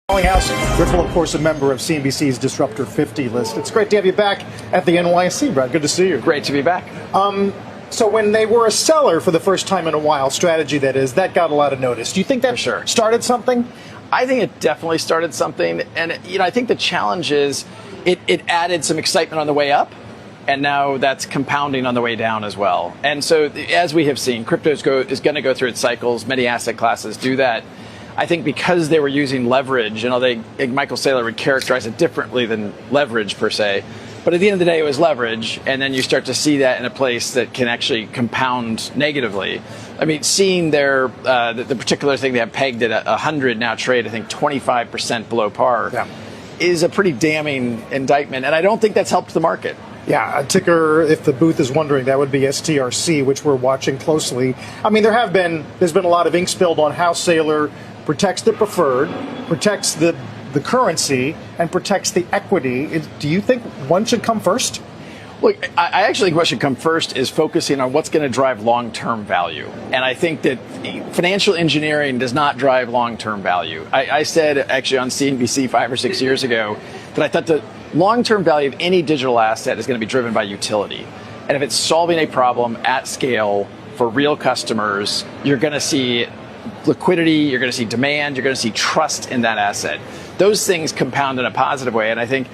House. Ripple, of course, a member of CNBC's Disruptor 50 list. It's great to have you back at the NYSE, Brad. Good to see you. Great to be back. So when they were a seller for the first time in a while, strategy that is, that got a lot of notice. Do you think that started something? I think it definitely started something. And, I think the challenge is it added some excitement on the way up. And now that's compounding on the way down as well. And so as we have seen, crypto is going to go through its cycles. Many asset classes do that. I think because they were using leverage, Michael Saylor would characterize it differently than leverage per se. But at the end of the day, it was leverage. And then you start to see that in a place that can actually compound negatively. I mean, seeing their the particular thing they have pegged at 100 now trade, I think 25% below par, is a pretty damning indictment. And I don't think that's helped the market. Yeah, a ticker, if the booth is wondering, that would be STRC, which we're watching closely. I mean, there's been a lot of ink spilled on how Saylor protects the preferred, protects the currency, and protects the equity. Do you think one should come first? Look, I actually think what should come first is focusing on what's going to drive long-term value. And I think that financial engineering does not drive long-term value. I said actually on CNBC 5 or 6 years ago that I thought the long-term value of any digital asset is going to be driven by utility. And if it's solving a problem at scale for real customers, you're going to see liquidity, you're going to see demand, you're going to see trust in that asset. Those things compound in a positive way. And I think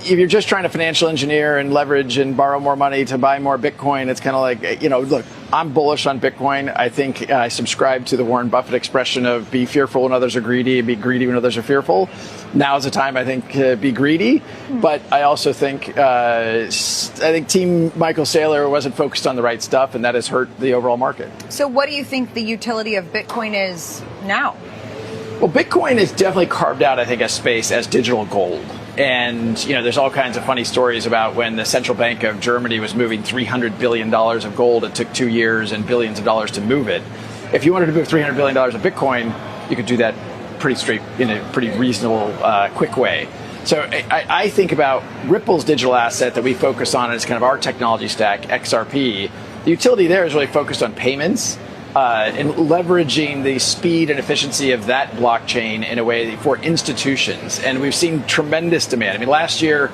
if you're just trying to financial engineer and leverage and borrow more money to buy more Bitcoin, it's kind of like, look, I'm bullish on Bitcoin. I think I subscribe to the Warren Buffett expression of be fearful when others are greedy and be greedy when others are fearful. Now is the time, I think, to be greedy. But I also think, Team Michael Saylor wasn't focused on the right stuff, and that has hurt the overall market. So what do you think the utility of Bitcoin is now? Well, Bitcoin has definitely carved out, I think, a space as digital gold. And, there's all kinds of funny stories about when the Central Bank of Germany was moving $300 billion of gold. It took 2 years and billions of dollars to move it. If you wanted to move $300 billion of Bitcoin, you could do that in a pretty reasonable, quick way. So I think about Ripple's digital asset that we focus on as kind of our technology stack, XRP. The utility there is really focused on payments. And leveraging the speed and efficiency of that blockchain in a way for institutions. And we've seen tremendous demand. I mean, last year,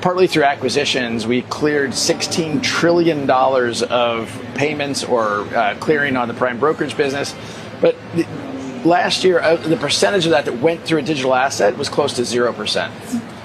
partly through acquisitions, we cleared $16 trillion of payments or clearing on the prime brokerage business. But last year, the percentage of that went through a digital asset was close to 0%.